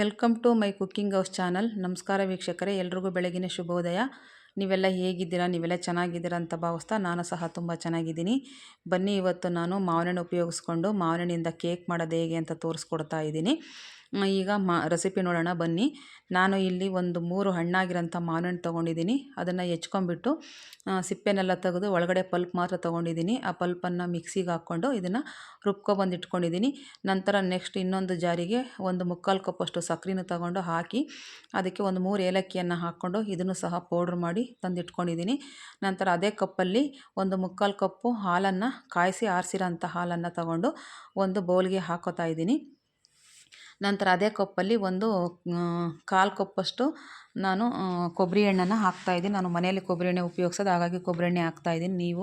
Welcome to my cooking house channel. ನಮಸ್ಕಾರ ವೀಕ್ಷಕರೇ, ಎಲ್ರಿಗೂ ಬೆಳಗಿನ ಶುಭೋದಯ. ನೀವೆಲ್ಲ ಹೇಗಿದ್ದೀರಾ? ನೀವೆಲ್ಲ ಚೆನ್ನಾಗಿದ್ದೀರಾ ಅಂತ ಭಾವಿಸ್ತಾ ನಾನು ಸಹ ತುಂಬ ಚೆನ್ನಾಗಿದ್ದೀನಿ. ಬನ್ನಿ, ಇವತ್ತು ನಾನು ಮಾವಿನಹಣ್ಣು ಉಪಯೋಗಿಸ್ಕೊಂಡು ಮಾವಿನಹಣ್ಣಿಂದ ಕೇಕ್ ಮಾಡೋದು ಹೇಗೆ ಅಂತ ತೋರಿಸ್ಕೊಡ್ತಾ ಇದ್ದೀನಿ. ಈಗ ರೆಸಿಪಿ ನೋಡೋಣ ಬನ್ನಿ. ನಾನು ಇಲ್ಲಿ ಒಂದು 3 ಹಣ್ಣಾಗಿರೋಂಥ ಮಾವಿನಹಣ್ಣು ತೊಗೊಂಡಿದ್ದೀನಿ. ಅದನ್ನು ಹೆಚ್ಕೊಂಡ್ಬಿಟ್ಟು ಸಿಪ್ಪೆನೆಲ್ಲ ತೆಗೆದು ಒಳಗಡೆ ಪಲ್ಪ್ ಮಾತ್ರ ತೊಗೊಂಡಿದ್ದೀನಿ. ಆ ಪಲ್ಪನ್ನು ಮಿಕ್ಸಿಗೆ ಹಾಕ್ಕೊಂಡು ಇದನ್ನು ರುಬ್ಕೊಬಂದು ಇಟ್ಕೊಂಡಿದ್ದೀನಿ. ನಂತರ ನೆಕ್ಸ್ಟ್ ಇನ್ನೊಂದು ಜಾರಿಗೆ ಒಂದು 3/4 ಕಪ್ಪಷ್ಟು ಸಕ್ಕರೆನೂ ತಗೊಂಡು ಹಾಕಿ ಅದಕ್ಕೆ ಒಂದು 3 ಏಲಕ್ಕಿಯನ್ನು ಹಾಕ್ಕೊಂಡು ಇದನ್ನು ಸಹ ಪೌಡ್ರ್ ಮಾಡಿ ತಂದಿಟ್ಕೊಂಡಿದ್ದೀನಿ. ನಂತರ ಅದೇ ಕಪ್ಪಲ್ಲಿ ಒಂದು 3/4 ಕಪ್ಪು ಹಾಲನ್ನು ಕಾಯಿಸಿ ಆರಿಸಿರೋಂಥ ಹಾಲನ್ನು ತಗೊಂಡು ಒಂದು ಬೌಲ್ಗೆ ಹಾಕೋತಾ ಇದ್ದೀನಿ. ನಂತರ ಅದೇ ಕಪ್ಪಲ್ಲಿ ಒಂದು 1/4 ಕಪ್ಪಷ್ಟು ನಾನು ಕೊಬ್ಬರಿ ಎಣ್ಣೆನ ಹಾಕ್ತಾಯಿದ್ದೀನಿ. ನಾನು ಮನೆಯಲ್ಲಿ ಕೊಬ್ಬರಿ ಎಣ್ಣೆ ಉಪಯೋಗಿಸೋದು, ಹಾಗಾಗಿ ಕೊಬ್ಬರಿ ಎಣ್ಣೆ ಹಾಕ್ತಾಯಿದ್ದೀನಿ. ನೀವು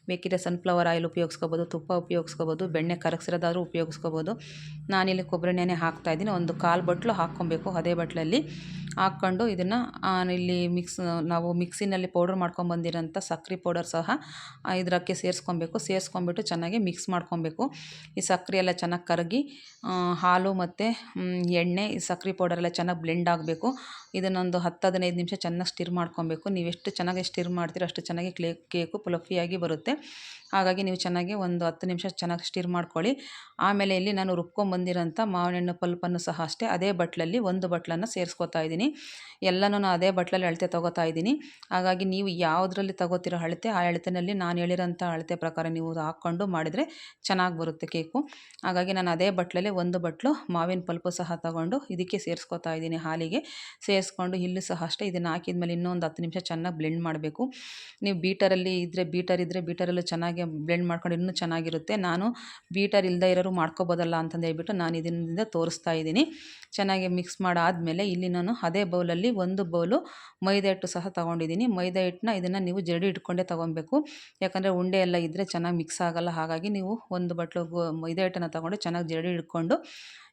ಬೇಕಿದ್ರೆ ಸನ್ಫ್ಲವರ್ ಆಯಿಲ್ ಉಪಯೋಗಿಸ್ಕೋಬೋದು, ತುಪ್ಪ ಉಪಯೋಗಿಸ್ಕೋಬೋದು, ಬೆಣ್ಣೆ ಕರಗಿಸಿರೋದಾದ್ರೂ ಉಪಯೋಗಿಸ್ಕೋಬೋದು. ನಾನಿಲ್ಲಿ ಕೊಬ್ಬರಿ ಎಣ್ಣೆನೇ ಹಾಕ್ತಾಯಿದ್ದೀನಿ. ಒಂದು 1/4 ಬಟ್ಲು ಹಾಕ್ಕೊಬೇಕು. ಅದೇ ಬಟ್ಲಲ್ಲಿ ಹಾಕ್ಕೊಂಡು ಇದನ್ನು ಇಲ್ಲಿ ನಾವು ಮಿಕ್ಸಿನಲ್ಲಿ ಪೌಡ್ರ್ ಮಾಡ್ಕೊಂಬಂದಿರೋಂಥ ಸಕ್ಕರೆ ಪೌಡರ್ ಸಹ ಇದಕ್ಕೆ ಸೇರಿಸ್ಕೊಂಬಿಟ್ಟು ಚೆನ್ನಾಗಿ ಮಿಕ್ಸ್ ಮಾಡ್ಕೊಬೇಕು. ಈ ಸಕ್ಕರೆ ಎಲ್ಲ ಚೆನ್ನಾಗಿ ಕರಗಿ ಹಾಲು ಮತ್ತು ಎಣ್ಣೆ, ಈ ಸಕ್ಕರೆ ಪೌಡರೆಲ್ಲ ಚೆನ್ನಾಗಿ ಬ್ಲೆಂಡ್ ಆಗಬೇಕು. ಇದನ್ನೊಂದು 10-15 ನಿಮಿಷ ಚೆನ್ನಾಗಿ ಸ್ಟಿರ್ ಮಾಡ್ಕೊಬೇಕು. ನೀವು ಎಷ್ಟು ಚೆನ್ನಾಗಿ ಸ್ಟಿರ್ ಮಾಡ್ತೀರೋ ಅಷ್ಟು ಚೆನ್ನಾಗಿ ಕೇಕು ಫ್ಲಫಿಯಾಗಿ ಬರುತ್ತೆ. ಹಾಗಾಗಿ ನೀವು ಚೆನ್ನಾಗಿ ಒಂದು 10 ನಿಮಿಷ ಚೆನ್ನಾಗಿ ಸ್ಟಿರ್ ಮಾಡ್ಕೊಳ್ಳಿ. ಆಮೇಲೆ ಇಲ್ಲಿ ನಾನು ರುಬ್ಕೊಂಬಂದಿರೋಂಥ ಮಾವಿನಹಣ್ಣು ಪಲ್ಪನ್ನು ಸಹ ಅಷ್ಟೇ ಅದೇ ಬಟ್ಲಲ್ಲಿ ಒಂದು ಬಟ್ಲನ್ನು ಸೇರಿಸ್ಕೊತಾ ಇದ್ದೀನಿ. ಎಲ್ಲನೂ ನಾನು ಅದೇ ಬಟ್ಲಲ್ಲಿ ಅಳತೆ ತೊಗೋತಾ ಇದ್ದೀನಿ. ಹಾಗಾಗಿ ನೀವು ಯಾವುದರಲ್ಲಿ ತೊಗೋತಿರೋ ಅಳತೆ, ಆ ಅಳತೆನಲ್ಲಿ ನಾನು ಹೇಳಿರೋಂಥ ಅಳತೆ ಪ್ರಕಾರ ನೀವು ಹಾಕ್ಕೊಂಡು ಮಾಡಿದರೆ ಚೆನ್ನಾಗಿ ಬರುತ್ತೆ ಕೇಕು. ಹಾಗಾಗಿ ನಾನು ಅದೇ ಬಟ್ಲಲ್ಲಿ ಒಂದು ಬಟ್ಲು ಮಾವಿನ ಪಲ್ಪು ಸಹ ತಗೊಂಡು ಇದಕ್ಕೆ ಸೇರಿಸ್ಕೊತಾ ಇದ್ದೀನಿ. ಹಾಲಿಗೆ ಸೇರಿಸ್ಕೊಂಡು ಇಲ್ಲೂ ಸಹ ಅಷ್ಟೇ ಇದನ್ನು ಹಾಕಿದ್ಮೇಲೆ ಇನ್ನೊಂದು 10 ನಿಮಿಷ ಚೆನ್ನಾಗಿ ಬ್ಲೆಂಡ್ ಮಾಡಬೇಕು. ನೀವು ಬೀಟರ್ ಇದ್ದರೆ ಬೀಟರಲ್ಲೂ ಚೆನ್ನಾಗಿ ಬ್ಲೆಂಡ್ ಮಾಡ್ಕೊಂಡು ಇನ್ನೂ ಚೆನ್ನಾಗಿರುತ್ತೆ. ನಾನು ಬೀಟರ್ ಇಲ್ಲದೆ ಇರೋರು ಮಾಡ್ಕೊಬೋದಲ್ಲ ಅಂತಂದು ಹೇಳ್ಬಿಟ್ಟು ನಾನು ಇದರಿಂದ ತೋರಿಸ್ತಾ ಇದ್ದೀನಿ. ಚೆನ್ನಾಗಿ ಮಿಕ್ಸ್ ಮಾಡಾದಮೇಲೆ ಇಲ್ಲಿ ನಾನು ಅದೇ ಬೌಲಲ್ಲಿ ಒಂದು ಬೌಲು ಮೈದಾ ಹಿಟ್ಟು ಸಹ ತೊಗೊಂಡಿದ್ದೀನಿ. ಮೈದಾ ಹಿಟ್ಟನ್ನ ಇದನ್ನು ನೀವು ಜರಡಿ ಇಟ್ಕೊಂಡೇ ತೊಗೊಬೇಕು. ಯಾಕಂದರೆ ಉಂಡೆ ಎಲ್ಲ ಇದ್ದರೆ ಚೆನ್ನಾಗಿ ಮಿಕ್ಸ್ ಆಗೋಲ್ಲ. ಹಾಗಾಗಿ ನೀವು ಒಂದು ಬಟ್ಲು ಮೈದಾ ಹಿಟ್ಟನ್ನು ತೊಗೊಂಡು ಚೆನ್ನಾಗಿ ಜರಡಿ ಹಿಡ್ಕೊಂಡು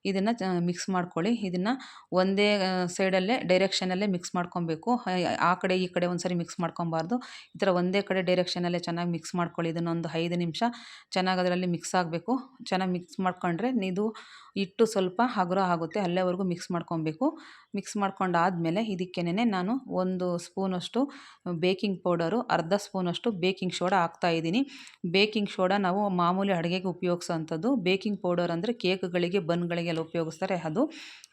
ಇದನ್ನು ಮಿಕ್ಸ್ ಮಾಡ್ಕೊಳ್ಳಿ. ಇದನ್ನು ಒಂದೇ ಸೈಡಲ್ಲೇ ಡೈರೆಕ್ಷನಲ್ಲೇ ಮಿಕ್ಸ್ ಮಾಡ್ಕೊಬೇಕು. ಆ ಕಡೆ ಈ ಕಡೆ ಒಂದ್ಸರಿ ಮಿಕ್ಸ್ ಮಾಡ್ಕೊಬಾರ್ದು. ಈ ಥರ ಒಂದೇ ಕಡೆ ಡೈರೆಕ್ಷನಲ್ಲೇ ಚೆನ್ನಾಗಿ ಮಿಕ್ಸ್ ಮಾಡ್ಕೊಳ್ಳಿ. ಇದನ್ನೊಂದು 5 ನಿಮಿಷ ಚೆನ್ನಾಗಿ ಅದರಲ್ಲಿ ಮಿಕ್ಸ್ ಆಗಬೇಕು. ಚೆನ್ನಾಗಿ ಮಿಕ್ಸ್ ಮಾಡ್ಕೊಂಡ್ರೆ ಇದು ಹಿಟ್ಟು ಸ್ವಲ್ಪ ಹಗುರ ಆಗುತ್ತೆ. ಅಲ್ಲೇವರೆಗೂ ಮಿಕ್ಸ್ ಮಾಡ್ಕೊಬೇಕು. ಮಿಕ್ಸ್ ಮಾಡ್ಕೊಂಡಾದಮೇಲೆ ಇದಕ್ಕೇನೆ ನಾನು 1 ಸ್ಪೂನಷ್ಟು ಬೇಕಿಂಗ್ ಪೌಡರು, ಅರ್ಧ ಸ್ಪೂನಷ್ಟು ಬೇಕಿಂಗ್ ಸೋಡಾ ಹಾಕ್ತಾಯಿದ್ದೀನಿ. ಬೇಕಿಂಗ್ ಸೋಡಾ ನಾವು ಮಾಮೂಲಿ ಅಡುಗೆಗೆ ಉಪಯೋಗಿಸೋವಂಥದ್ದು. ಬೇಕಿಂಗ್ ಪೌಡರ್ ಅಂದರೆ ಕೇಕ್ಗಳಿಗೆ, ಬನ್ಗಳಿಗೆಲ್ಲ ಉಪಯೋಗಿಸ್ತಾರೆ ಅದು.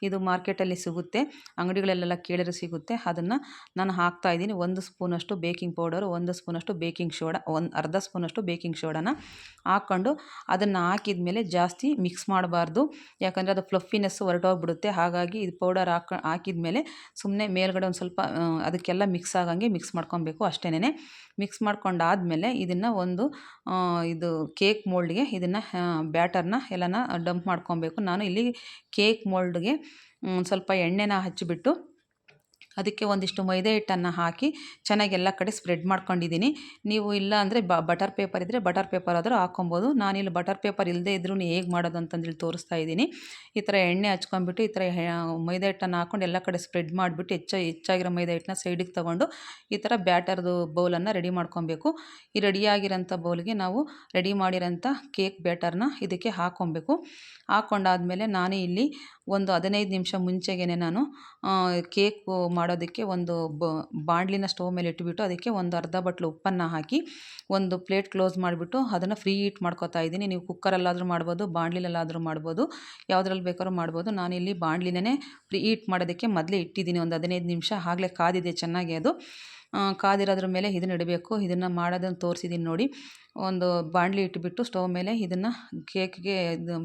ಇದು ಮಾರ್ಕೆಟಲ್ಲಿ ಸಿಗುತ್ತೆ, ಅಂಗಡಿಗಳಲ್ಲೆಲ್ಲ ಕೇಳಿದ್ರೆ ಸಿಗುತ್ತೆ. ಅದನ್ನು ನಾನು ಹಾಕ್ತಾಯಿದ್ದೀನಿ. 1 ಸ್ಪೂನಷ್ಟು ಬೇಕಿಂಗ್ ಪೌಡರು, 1 ಸ್ಪೂನಷ್ಟು ಬೇಕಿಂಗ್ ಸೋಡಾ, ಅರ್ಧ ಸ್ಪೂನಷ್ಟು ಬೇಕಿಂಗ್ ಸೋಡಾನ ಹಾಕ್ಕೊಂಡು ಅದನ್ನು ಹಾಕಿದ ಮೇಲೆ ಜಾಸ್ತಿ ಮಿಕ್ಸ್ ಮಾಡಬಾರ್ದು. ಯಾಕಂದರೆ ಅದು ಫ್ಲಫಿನೆಸ್ ಹೊರಟೋಗ್ಬಿಡುತ್ತೆ. ಹಾಗಾಗಿ ಇದು ಪೌಡರ್ ಹಾಕಿದ ಮೇಲೆ ಸುಮ್ಮನೆ ಮೇಲ್ಗಡೆ ಒಂದು ಸ್ವಲ್ಪ ಅದಕ್ಕೆಲ್ಲ ಮಿಕ್ಸ್ ಆಗಂಗೆ ಮಿಕ್ಸ್ ಮಾಡ್ಕೊಬೇಕು ಅಷ್ಟೇನೆ. ಮಿಕ್ಸ್ ಮಾಡ್ಕೊಂಡಾದಮೇಲೆ ಇದನ್ನು ಒಂದು ಇದು ಕೇಕ್ ಮೋಲ್ಡ್ಗೆ ಇದನ್ನು ಬ್ಯಾಟರ್ನ ಎಲ್ಲನ ಡಂಪ್ ಮಾಡ್ಕೊಬೇಕು. ನಾನು ಇಲ್ಲಿ ಕೇಕ್ ಮೋಲ್ಡ್ಗೆ ಸ್ವಲ್ಪ ಎಣ್ಣೆನ ಹಚ್ಚಿಬಿಟ್ಟು ಅದಕ್ಕೆ ಒಂದಿಷ್ಟು ಮೈದಾ ಹಿಟ್ಟನ್ನು ಹಾಕಿ ಚೆನ್ನಾಗಿ ಎಲ್ಲ ಕಡೆ ಸ್ಪ್ರೆಡ್ ಮಾಡ್ಕೊಂಡಿದ್ದೀನಿ. ನೀವು ಇಲ್ಲ ಅಂದರೆ ಬಟರ್ ಪೇಪರ್ ಇದ್ದರೆ ಬಟರ್ ಪೇಪರ್ ಆದರೂ ಹಾಕ್ಕೊಬೋದು. ನಾನಿಲ್ಲಿ ಬಟರ್ ಪೇಪರ್ ಇಲ್ಲದೇ ಇದ್ರೂ ಹೇಗೆ ಮಾಡೋದು ಅಂತಂದೇಳಿ ತೋರಿಸ್ತಾ ಇದ್ದೀನಿ. ಈ ಥರ ಎಣ್ಣೆ ಹಚ್ಕೊಂಡ್ಬಿಟ್ಟು ಈ ಥರ ಮೈದಾ ಹಿಟ್ಟನ್ನು ಹಾಕ್ಕೊಂಡು ಎಲ್ಲ ಕಡೆ ಸ್ಪ್ರೆಡ್ ಮಾಡಿಬಿಟ್ಟು ಹೆಚ್ಚಾಗಿರೋ ಮೈದಾ ಹಿಟ್ಟನ್ನ ಸೈಡಿಗೆ ತೊಗೊಂಡು ಈ ಥರ ಬ್ಯಾಟರ್ದು ಬೌಲನ್ನು ರೆಡಿ ಮಾಡ್ಕೊಬೇಕು. ಈ ರೆಡಿಯಾಗಿರೋಂಥ ಬೌಲ್ಗೆ ನಾವು ರೆಡಿ ಮಾಡಿರೋಂಥ ಕೇಕ್ ಬ್ಯಾಟರ್ನ ಇದಕ್ಕೆ ಹಾಕ್ಕೊಬೇಕು. ಹಾಕ್ಕೊಂಡಾದ್ಮೇಲೆ ನಾನು ಇಲ್ಲಿ ಒಂದು 15 ನಿಮಿಷ ಮುಂಚೆಗೇ ನಾನು ಕೇಕು ಮಾಡೋದಕ್ಕೆ ಒಂದು ಬಾಣಲಿನ ಸ್ಟವ್ ಮೇಲೆ ಇಟ್ಬಿಟ್ಟು ಅದಕ್ಕೆ ಒಂದು ಅರ್ಧ ಬಟ್ಲು ಉಪ್ಪನ್ನು ಹಾಕಿ ಒಂದು ಪ್ಲೇಟ್ ಕ್ಲೋಸ್ ಮಾಡಿಬಿಟ್ಟು ಅದನ್ನು ಫ್ರೀ ಹೀಟ್ ಮಾಡ್ಕೊತಾ ಇದ್ದೀನಿ. ನೀವು ಕುಕ್ಕರಲ್ಲಾದರೂ ಮಾಡ್ಬೋದು, ಬಾಣಲಿನಲ್ಲಾದರೂ ಮಾಡ್ಬೋದು, ಯಾವುದ್ರಲ್ಲಿ ಬೇಕಾದ್ರೂ ಮಾಡ್ಬೋದು. ನಾನಿಲ್ಲಿ ಬಾಣಲಿನೇ ಫ್ರೀ ಹೀಟ್ ಮಾಡೋದಕ್ಕೆ ಮೊದಲೇ ಇಟ್ಟಿದ್ದೀನಿ. ಒಂದು 15 ನಿಮಿಷ ಆಗಲೇ ಕಾದಿದೆ ಚೆನ್ನಾಗಿ. ಅದು ಕಾದಿರೋದ್ರ ಮೇಲೆ ಇದನ್ನು ಇಡಬೇಕು. ಇದನ್ನು ಮಾಡೋದನ್ನು ತೋರಿಸಿದ್ದೀನಿ ನೋಡಿ. ಒಂದು ಬಾಣಲಿ ಇಟ್ಬಿಟ್ಟು ಸ್ಟವ್ ಮೇಲೆ ಇದನ್ನು ಕೇಕ್ಗೆ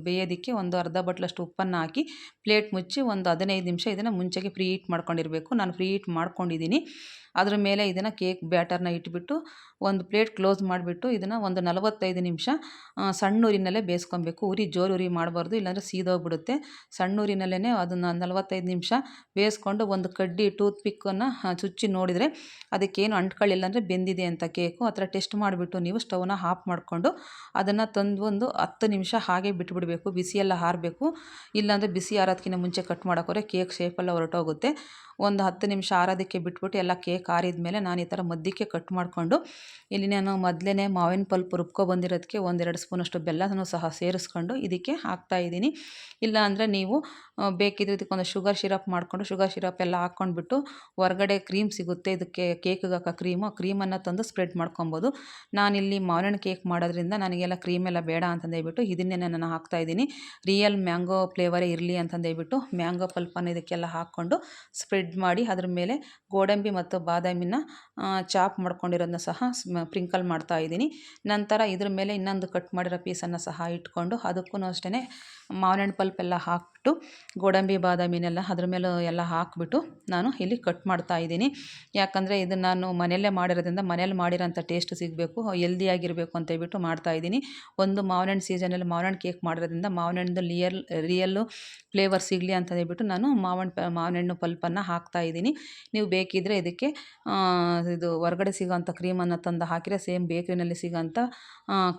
ಬೇಯೋದಕ್ಕೆ ಒಂದು ಅರ್ಧ ಬಟ್ಲಷ್ಟು ಉಪ್ಪನ್ನು ಹಾಕಿ ಪ್ಲೇಟ್ ಮುಚ್ಚಿ ಒಂದು 15 ನಿಮಿಷ ಇದನ್ನು ಮುಂಚೆಗೆ ಫ್ರೀ ಹೀಟ್ ಮಾಡ್ಕೊಂಡಿರಬೇಕು. ನಾನು ಫ್ರೀ ಹೀಟ್ ಮಾಡ್ಕೊಂಡಿದ್ದೀನಿ. ಅದ್ರ ಮೇಲೆ ಇದನ್ನು ಕೇಕ್ ಬ್ಯಾಟರ್ನ ಇಟ್ಬಿಟ್ಟು ಒಂದು ಪ್ಲೇಟ್ ಕ್ಲೋಸ್ ಮಾಡಿಬಿಟ್ಟು ಇದನ್ನು ಒಂದು 45 ನಿಮಿಷ ಸಣ್ಣ ಉರಿನಲ್ಲೇ ಬೇಯಿಸ್ಕೊಬೇಕು. ಜೋರು ಉರಿ ಮಾಡಬಾರ್ದು, ಇಲ್ಲಾಂದರೆ ಸೀದೋಗ್ಬಿಡುತ್ತೆ. ಸಣ್ಣ ಉರಿನಲ್ಲೇ ಅದನ್ನು 45 ನಿಮಿಷ ಬೇಯಿಸ್ಕೊಂಡು ಒಂದು ಕಡ್ಡಿ ಟೂತ್ ಪಿಕ್ಕನ್ನು ಚುಚ್ಚಿ ನೋಡಿದರೆ ಅದಕ್ಕೇನು ಅಂಟ್ಕೊಳ್ಳಿಲ್ಲ ಅಂದರೆ ಬೆಂದಿದೆ ಅಂತ ಕೇಕು. ಆ ಥರ ಟೆಸ್ಟ್ ಮಾಡಿಬಿಟ್ಟು ನೀವು ಸ್ಟವ್ನ ಆಫ್ ಮಾಡಿಕೊಂಡು ಅದನ್ನು ತಂದು ಒಂದು 10 ನಿಮಿಷ ಹಾಗೆ ಬಿಟ್ಬಿಡಬೇಕು. ಬಿಸಿಯೆಲ್ಲ ಆರಬೇಕು. ಇಲ್ಲಾಂದರೆ ಬಿಸಿ ಆರೋದಕ್ಕಿಂತ ಮುಂಚೆ ಕಟ್ ಮಾಡೋಕ್ಕೋದ್ರೆ ಕೇಕ್ ಶೇಪೆಲ್ಲ ಹೊರಟೋಗುತ್ತೆ. ಒಂದು 10 ನಿಮಿಷ ಆರೋದಕ್ಕೆ ಬಿಟ್ಬಿಟ್ಟು ಎಲ್ಲ ಕೇಕ್ ಆರಿದ ಮೇಲೆ ನಾನು ಈ ಥರ ಮಧ್ಯಕ್ಕೆ ಕಟ್ ಮಾಡಿಕೊಂಡು ಇಲ್ಲಿ ನಾನು ಮೊದಲೇ ಮಾವಿನ ಪಲ್ಪ್ ರುಬ್ಕೊಬಂದಿರೋದಕ್ಕೆ 1-2 ಸ್ಪೂನಷ್ಟು ಬೆಲ್ಲನೂ ಸಹ ಸೇರಿಸ್ಕೊಂಡು ಇದಕ್ಕೆ ಹಾಕ್ತಾಯಿದ್ದೀನಿ. ಇಲ್ಲ ಅಂದರೆ ನೀವು ಬೇಕಿದ್ರೆ ಇದಕ್ಕೊಂದು ಶುಗರ್ ಸಿರಪ್ ಮಾಡಿಕೊಂಡು ಶುಗರ್ ಸಿರಪ್ ಎಲ್ಲ ಹಾಕ್ಕೊಂಡ್ಬಿಟ್ಟು ಹೊರಗಡೆ ಕ್ರೀಮ್ ಸಿಗುತ್ತೆ ಇದಕ್ಕೆ ಕೇಕ್ಗೆ ಹಾಕೋ ಕ್ರೀಮನ್ನು ತಂದು ಸ್ಪ್ರೆಡ್ ಮಾಡ್ಕೊಬೋದು. ನಾನಿಲ್ಲಿ ಮಾವಿನ ಹಣ್ಣು ಕೇಕ್ ಮಾಡೋದ್ರಿಂದ ನನಗೆಲ್ಲ ಕ್ರೀಮೆಲ್ಲ ಬೇಡ ಅಂತಂದೇಳ್ಬಿಟ್ಟು ಇದನ್ನೇ ನಾನು ಹಾಕ್ತಾಯಿದ್ದೀನಿ. ರಿಯಲ್ ಮ್ಯಾಂಗೋ ಫ್ಲೇವರೇ ಇರಲಿ ಅಂತಂದೇಳ್ಬಿಟ್ಟು ಮ್ಯಾಂಗೋ ಪಲ್ಪನ್ನು ಇದಕ್ಕೆಲ್ಲ ಹಾಕ್ಕೊಂಡು ಸ್ಪ್ರೆಡ್ ಮಾಡಿ ಅದ್ರ ಮೇಲೆ ಗೋಡಂಬಿ ಮತ್ತು ಬಾದಾಮಿನ ಚಾಪ್ ಮಾಡ್ಕೊಂಡಿರೋದನ್ನ ಸಹ ಸ್ಪ್ರಿಂಕಲ್ ಮಾಡ್ತಾಯಿದ್ದೀನಿ. ನಂತರ ಇದ್ರ ಮೇಲೆ ಇನ್ನೊಂದು ಕಟ್ ಮಾಡಿರೋ ಪೀಸನ್ನು ಸಹ ಇಟ್ಕೊಂಡು ಅದಕ್ಕೂ ಅಷ್ಟೇ ಮಾವಿನ ಹಣ್ಣು ಪಲ್ಪ್ ಎಲ್ಲ ಹಾಕ್ಬಿಟ್ಟು ಗೋಡಂಬಿ ಬಾದಾಮಿನೆಲ್ಲ ಅದ್ರ ಮೇಲೂ ಎಲ್ಲ ಹಾಕಿಬಿಟ್ಟು ನಾನು ಇಲ್ಲಿ ಕಟ್ ಮಾಡ್ತಾಯಿದ್ದೀನಿ. ಯಾಕಂದರೆ ಇದನ್ನು ನಾನು ಮನೆಯಲ್ಲೇ ಮಾಡಿರೋದ್ರಿಂದ ಮನೇಲಿ ಮಾಡಿರೋಂಥ ಟೇಸ್ಟ್ ಸಿಗಬೇಕು, ಹೆಲ್ದಿಯಾಗಿರಬೇಕು ಅಂತೇಳ್ಬಿಟ್ಟು ಮಾಡ್ತಾಯಿದ್ದೀನಿ. ಒಂದು ಮಾವಿನ ಹಣ್ಣು ಸೀಸನಲ್ಲಿ ಮಾವಿನ ಹಣ್ಣು ಕೇಕ್ ಮಾಡಿರೋದ್ರಿಂದ ಮಾವಿನ ಹಣ್ಣು ರಿಯಲ್ಲು ಫ್ಲೇವರ್ ಸಿಗಲಿ ಅಂತ ಹೇಳ್ಬಿಟ್ಟು ನಾನು ಮಾವಿನ ಹಣ್ಣು ಪಲ್ಪನ್ನು ಹಾಕ್ತಾಯಿದ್ದೀನಿ. ನೀವು ಬೇಕಿದ್ದರೆ ಇದಕ್ಕೆ ಇದು ಹೊರಗಡೆ ಸಿಗೋಂಥ ಕ್ರೀಮನ್ನು ತಂದು ಹಾಕಿದರೆ ಸೇಮ್ ಬೇಕ್ರಿನಲ್ಲಿ ಸಿಗೋಂಥ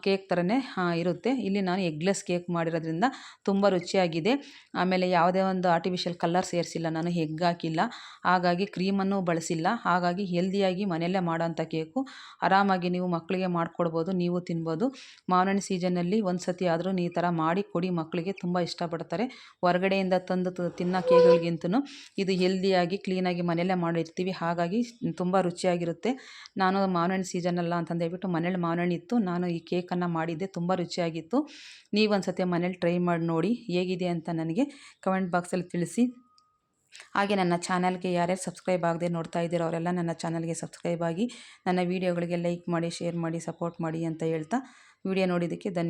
ಕೇಕ್ ಥರನೇ ಇರುತ್ತೆ. ಇಲ್ಲಿ ನಾನು ಎಗ್ಲೆಸ್ ಕೇಕ್ ಮಾಡಿರೋದ್ರಿಂದ ತುಂಬ ರುಚಿಯಾಗಿದೆ. ಆಮೇಲೆ ಯಾವುದೇ ಒಂದು ಆರ್ಟಿಫಿಷಿಯಲ್ ಕಲರ್ ಸೇರಿಸಿಲ್ಲ, ನಾನು ಎಗ್ ಹಾಕಿಲ್ಲ, ಹಾಗಾಗಿ ಕ್ರೀಮನ್ನು ಬಳಸಿಲ್ಲ. ಹಾಗಾಗಿ ಹೆಲ್ದಿಯಾಗಿ ಮನೆಯಲ್ಲೇ ಮಾಡೋಂಥ ಕೇಕು ಆರಾಮಾಗಿ ನೀವು ಮಕ್ಕಳಿಗೆ ಮಾಡಿಕೊಡ್ಬೋದು, ನೀವು ತಿನ್ಬೋದು. ಮಾವಿನ ಹಣ್ಣು ಸೀಸನ್ನಲ್ಲಿ ಒಂದು ಸತಿ ಆದರೂ ಈ ಥರ ಮಾಡಿ ಕೊಡಿ, ಮಕ್ಕಳಿಗೆ ತುಂಬ ಇಷ್ಟಪಡ್ತಾರೆ. ಹೊರಗಡೆಯಿಂದ ತಂದು ತಿನ್ನೋ ಕೇಕ್ಗಳಿಗಿಂತನೂ ಇದು ಹೆಲ್ದಿಯಾಗಿ ಕ್ಲೀನಾಗಿ ಮನೆಯಲ್ಲೇ ಮಾಡಿರ್ತೀವಿ, ಹಾಗಾಗಿ ತುಂಬ ರುಚಿಯಾಗಿರುತ್ತೆ. ನಾನು ಮಾವಿನ ಹಣ್ಣು ಸೀಸನ್ ಅಂತಂದೇಳ್ಬಿಟ್ಟು ಮನೇಲಿ ಮಾವಿನ ಹಣ್ಣು ಇತ್ತು, ನಾನು ಈ ಕೇಕನ್ನು ಮಾಡಿದ್ದೆ, ತುಂಬ ರುಚಿಯಾಗಿತ್ತು. ನೀವು ಒಂದು ಸತಿ ಮನೇಲಿ ಟ್ರೈ ಮಾಡಿ ನೋಡಿ ಹೇಗಿದೆ ಅಂತ ನನಗೆ ಕಮೆಂಟ್ ಬಾಕ್ಸಲ್ಲಿ ತಿಳಿಸಿ. ಹಾಗೆ ನನ್ನ ಚಾನಲ್ಗೆ ಯಾರ್ಯಾರು ಸಬ್ಸ್ಕ್ರೈಬ್ ಆಗದೆ ನೋಡ್ತಾ ಇದ್ದೀರೋ ಅವರೆಲ್ಲ ನನ್ನ ಚಾನಲ್ಗೆ ಸಬ್ಸ್ಕ್ರೈಬ್ ಆಗಿ ನನ್ನ ವೀಡಿಯೋಗಳಿಗೆ ಲೈಕ್ ಮಾಡಿ, ಶೇರ್ ಮಾಡಿ, ಸಪೋರ್ಟ್ ಮಾಡಿ ಅಂತ ಹೇಳ್ತಾ ವಿಡಿಯೋ ನೋಡಿದ್ದಕ್ಕೆ ಧನ್ಯವಾದ.